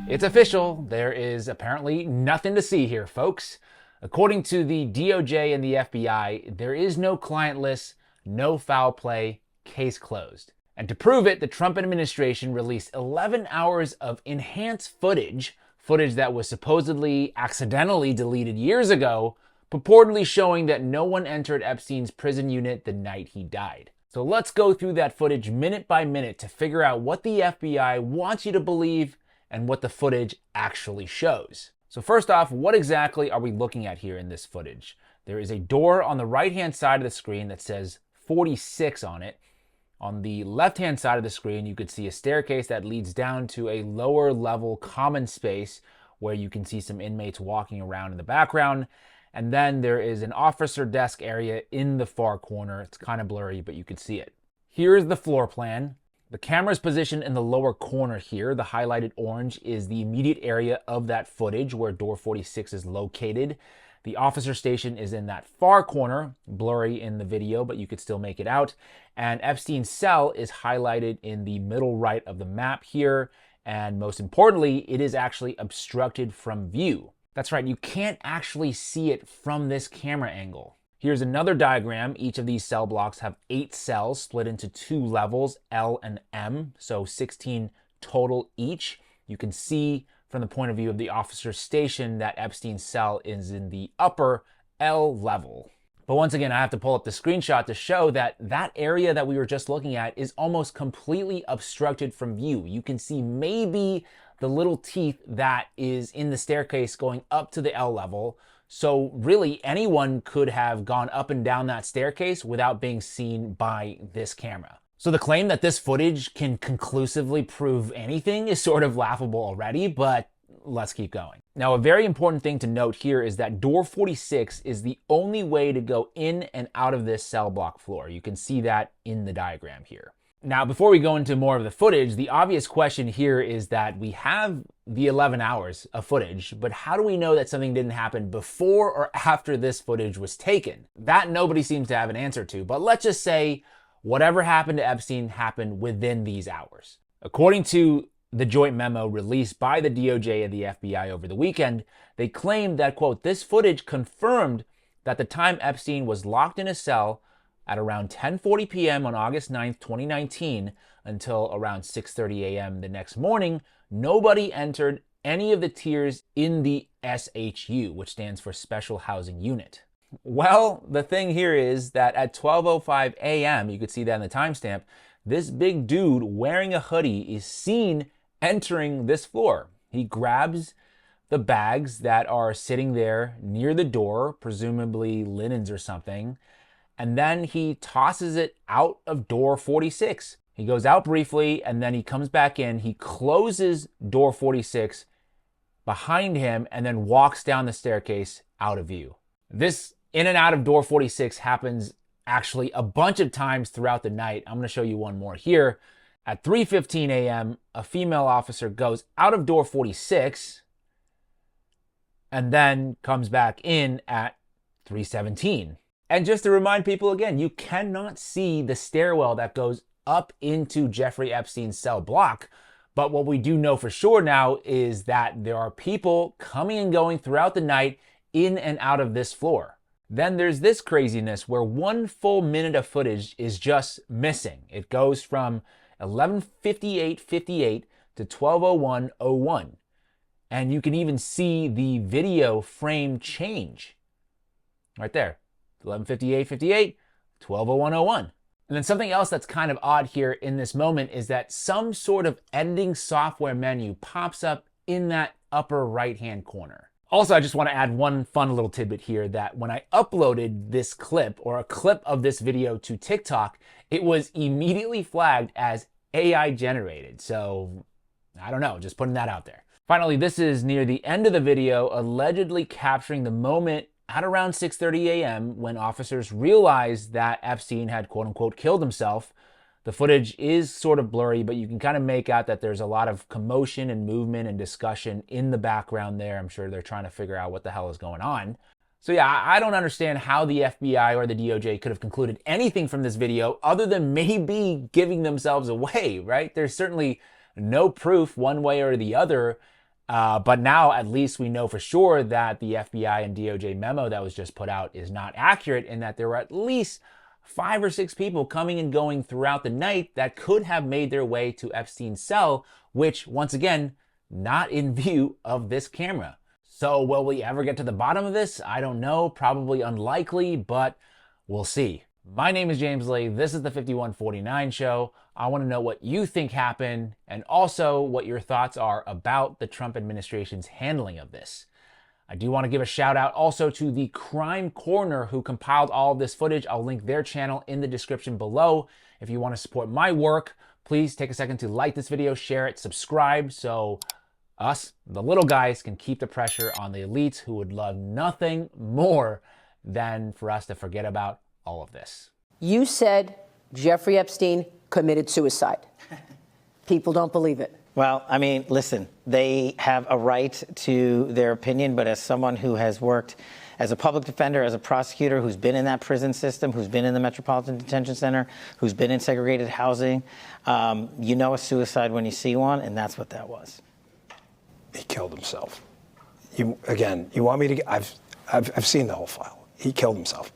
It's official. There is apparently nothing to see here, folks. According to the DOJ and the FBI, there is no client list, no foul play, case closed. And to prove it, the Trump administration released 11 hours of enhanced footage that was supposedly accidentally deleted years ago, purportedly showing that no one entered Epstein's prison unit the night he died. So let's go through that footage minute by minute to figure out what the FBI wants you to believe and what the footage actually shows. So first off, what exactly are we looking at here in this footage? There is a door on the right-hand side of the screen that says 46 on it. On the left-hand side of the screen, you could see a staircase that leads down to a lower level common space where you can see some inmates walking around in the background. And then there is an officer desk area in the far corner. It's kind of blurry, but you can see it. Here's the floor plan. The camera is positioned in the lower corner here. The highlighted orange is the immediate area of that footage where door 46 is located. The officer station is in that far corner, blurry in the video, but you could still make it out. And Epstein's cell is highlighted in the middle right of the map here. And most importantly, it is actually obstructed from view. That's right, you can't actually see it from this camera angle. Here's another diagram. Each of these cell blocks have 8 cells split into 2 levels, L and M, so 16 total each. You can see from the point of view of the officer's station that Epstein's cell is in the upper L level. But once again, I have to pull up the screenshot to show that that area that we were just looking at is almost completely obstructed from view. You can see maybe the little teeth that is in the staircase going up to the L level. So really anyone could have gone up and down that staircase without being seen by this camera. So the claim that this footage can conclusively prove anything is sort of laughable already, but let's keep going. Now, a very important thing to note here is that door 46 is the only way to go in and out of this cell block floor. You can see that in the diagram here. Now, before we go into more of the footage, the obvious question here is that we have the 11 hours of footage, but how do we know that something didn't happen before or after this footage was taken? That nobody seems to have an answer to, but let's just say whatever happened to Epstein happened within these hours. According to the joint memo released by the DOJ and the FBI over the weekend, they claimed that, quote, this footage confirmed that the time Epstein was locked in a cell at around 10:40 p.m. on August 9th, 2019, until around 6:30 a.m. the next morning, nobody entered any of the tiers in the SHU, which stands for Special Housing Unit. Well, the thing here is that at 12:05 a.m., you could see that in the timestamp, this big dude wearing a hoodie is seen entering this floor. He grabs the bags that are sitting there near the door, presumably linens or something, and then he tosses it out of door 46. He goes out briefly, and then he comes back in. He closes door 46 behind him and then walks down the staircase out of view. This in and out of door 46 happens actually a bunch of times throughout the night. I'm going to show you one more here. At 3:15 a.m., a female officer goes out of door 46 and then comes back in at 3:17. And just to remind people again, you cannot see the stairwell that goes up into Jeffrey Epstein's cell block. But what we do know for sure now is that there are people coming and going throughout the night in and out of this floor. Then there's this craziness where 1 full minute of footage is just missing. It goes from 11:58:58 to 12:01:01. And you can even see the video frame change right there. 11:58:58, 12:01:01. And then something else that's kind of odd here in this moment is that some sort of editing software menu pops up in that upper right-hand corner. Also, I just want to add one fun little tidbit here that when I uploaded this clip or a clip of this video to TikTok, it was immediately flagged as AI generated. So I don't know, just putting that out there. Finally, this is near the end of the video, allegedly capturing the moment at around 6:30 a.m. when officers realized that Epstein had quote unquote killed himself. The footage is sort of blurry, but you can kind of make out that there's a lot of commotion and movement and discussion in the background there. I'm sure they're trying to figure out what the hell is going on. So yeah, I don't understand how the FBI or the DOJ could have concluded anything from this video other than maybe giving themselves away, right? There's certainly no proof one way or the other But now at least we know for sure that the FBI and DOJ memo that was just put out is not accurate, and that there were at least 5 or 6 people coming and going throughout the night that could have made their way to Epstein's cell, which, once again, not in view of this camera. So will we ever get to the bottom of this? I don't know, probably unlikely, but we'll see. My name is James Lee. This is the 5149 Show. I want to know what you think happened and also what your thoughts are about the Trump administration's handling of this. I do want to give a shout out also to the Crime Corner who compiled all of this footage. I'll link their channel in the description below. If you want to support my work, please take a second to like this video, share it, subscribe, so us, the little guys, can keep the pressure on the elites who would love nothing more than for us to forget about all of this. You said Jeffrey Epstein committed suicide. People don't believe it. Well, I mean, listen, they have a right to their opinion, but as someone who has worked as a public defender, as a prosecutor, who's been in that prison system, who's been in the Metropolitan Detention Center, who's been in segregated housing, you know a suicide when you see one, and that's what that was. He killed himself. You want me to? I've seen the whole file. He killed himself.